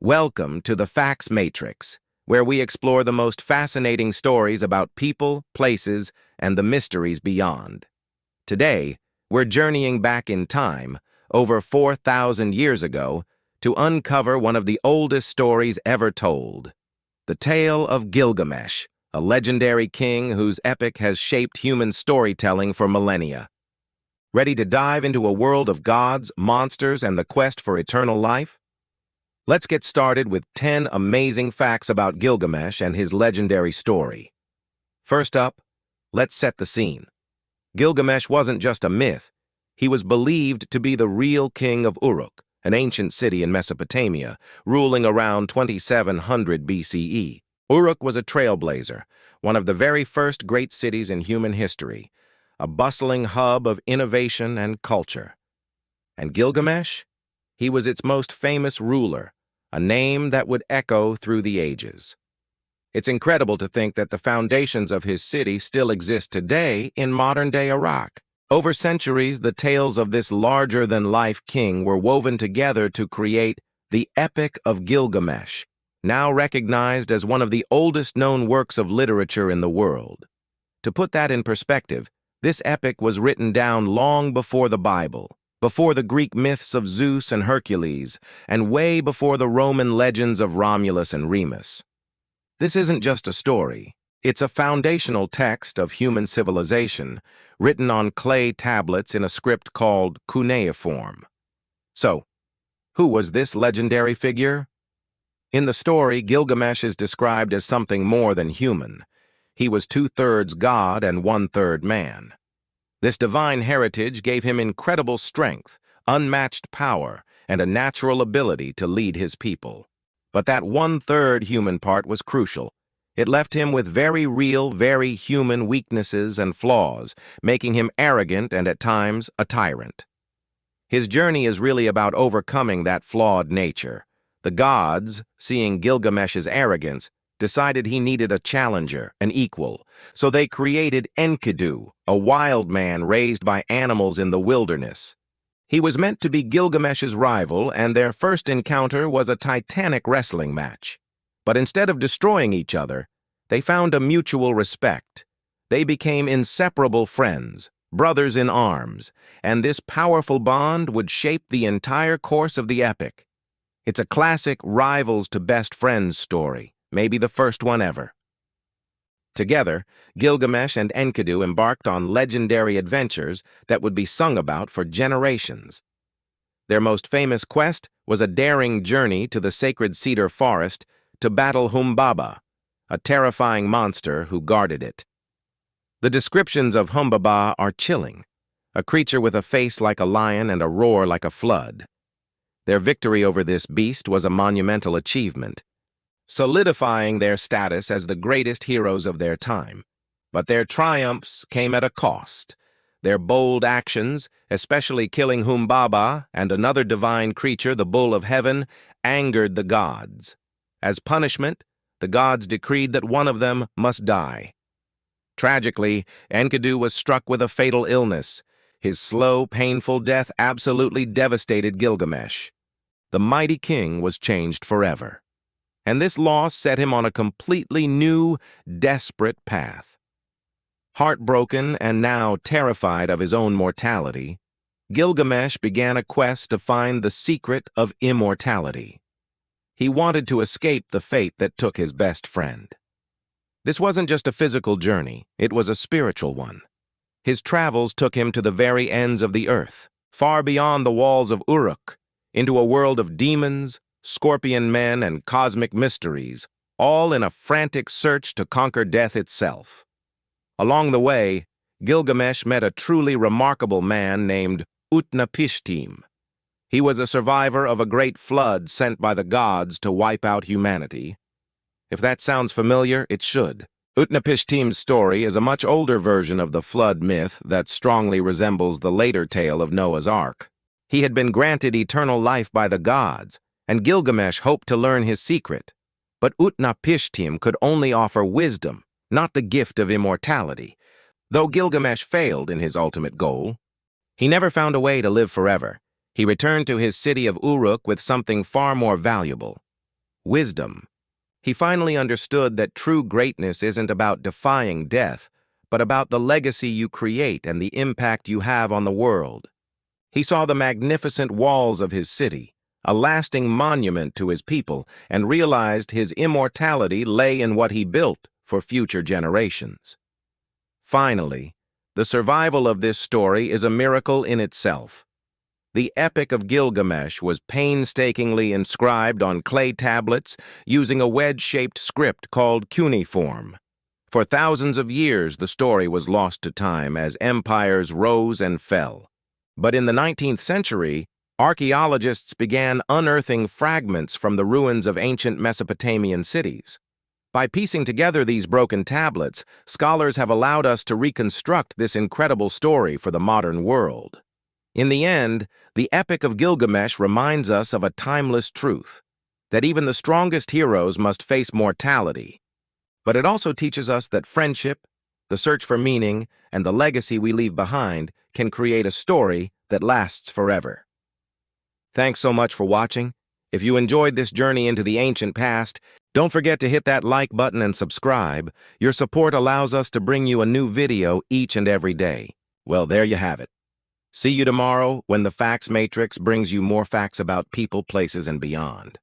Welcome to the Facts Matrix, where we explore the most fascinating stories about people, places, and the mysteries beyond. Today, we're journeying back in time, over 4,000 years ago, to uncover one of the oldest stories ever told. The tale of Gilgamesh, a legendary king whose epic has shaped human storytelling for millennia. Ready to dive into a world of gods, monsters, and the quest for eternal life? Let's get started with 10 amazing facts about Gilgamesh and his legendary story. First up, let's set the scene. Gilgamesh wasn't just a myth. He was believed to be the real King of Uruk, an ancient city in Mesopotamia, ruling around 2700 BCE. Uruk was a trailblazer, one of the very first great cities in human history, a bustling hub of innovation and culture. And Gilgamesh? He was its most famous ruler, a name that would echo through the ages. It's incredible to think that the foundations of his city still exist today in modern-day Iraq. Over centuries, the tales of this larger-than-life king were woven together to create the Epic of Gilgamesh, now recognized as one of the oldest known works of literature in the world. To put that in perspective, this epic was written down long before the Bible, before the Greek myths of Zeus and Hercules, and way before the Roman legends of Romulus and Remus. This isn't just a story. It's a foundational text of human civilization, written on clay tablets in a script called cuneiform. So, who was this legendary figure? In the story, Gilgamesh is described as something more than human. He was 2/3 god and 1/3 man. This divine heritage gave him incredible strength, unmatched power, and a natural ability to lead his people. But that 1/3 human part was crucial. It left him with very real, very human weaknesses and flaws, making him arrogant and at times a tyrant. His journey is really about overcoming that flawed nature. The gods, seeing Gilgamesh's arrogance, decided he needed a challenger, an equal, so they created Enkidu, a wild man raised by animals in the wilderness. He was meant to be Gilgamesh's rival, and their first encounter was a titanic wrestling match. But instead of destroying each other, they found a mutual respect. They became inseparable friends, brothers in arms, and this powerful bond would shape the entire course of the epic. It's a classic rivals to best friends story, maybe the first one ever. Together, Gilgamesh and Enkidu embarked on legendary adventures that would be sung about for generations. Their most famous quest was a daring journey to the sacred cedar forest to battle Humbaba, a terrifying monster who guarded it. The descriptions of Humbaba are chilling, a creature with a face like a lion and a roar like a flood. Their victory over this beast was a monumental achievement, solidifying their status as the greatest heroes of their time. But their triumphs came at a cost. Their bold actions, especially killing Humbaba and another divine creature, the Bull of Heaven, angered the gods. As punishment, the gods decreed that one of them must die. Tragically, Enkidu was struck with a fatal illness. His slow, painful death absolutely devastated Gilgamesh. The mighty king was changed forever. And this loss set him on a completely new, desperate path. Heartbroken and now terrified of his own mortality, Gilgamesh began a quest to find the secret of immortality. He wanted to escape the fate that took his best friend. This wasn't just a physical journey, it was a spiritual one. His travels took him to the very ends of the earth, far beyond the walls of Uruk, into a world of demons, scorpion men, and cosmic mysteries, all in a frantic search to conquer death itself. Along the way, Gilgamesh met a truly remarkable man named Utnapishtim. He was a survivor of a great flood sent by the gods to wipe out humanity. If that sounds familiar, it should. Utnapishtim's story is a much older version of the flood myth that strongly resembles the later tale of Noah's Ark. He had been granted eternal life by the gods, and Gilgamesh hoped to learn his secret. But Utnapishtim could only offer wisdom, not the gift of immortality. Though Gilgamesh failed in his ultimate goal, he never found a way to live forever. He returned to his city of Uruk with something far more valuable: wisdom. He finally understood that true greatness isn't about defying death, but about the legacy you create and the impact you have on the world. He saw the magnificent walls of his city, a lasting monument to his people, and realized his immortality lay in what he built for future generations. Finally, the survival of this story is a miracle in itself. The Epic of Gilgamesh was painstakingly inscribed on clay tablets using a wedge-shaped script called cuneiform. For thousands of years, the story was lost to time as empires rose and fell. But in the 19th century, archaeologists began unearthing fragments from the ruins of ancient Mesopotamian cities. By piecing together these broken tablets, scholars have allowed us to reconstruct this incredible story for the modern world. In the end, the Epic of Gilgamesh reminds us of a timeless truth, that even the strongest heroes must face mortality. But it also teaches us that friendship, the search for meaning, and the legacy we leave behind can create a story that lasts forever. Thanks so much for watching. If you enjoyed this journey into the ancient past, don't forget to hit that like button and subscribe. Your support allows us to bring you a new video each and every day. Well, there you have it. See you tomorrow when the Facts Matrix brings you more facts about people, places, and beyond.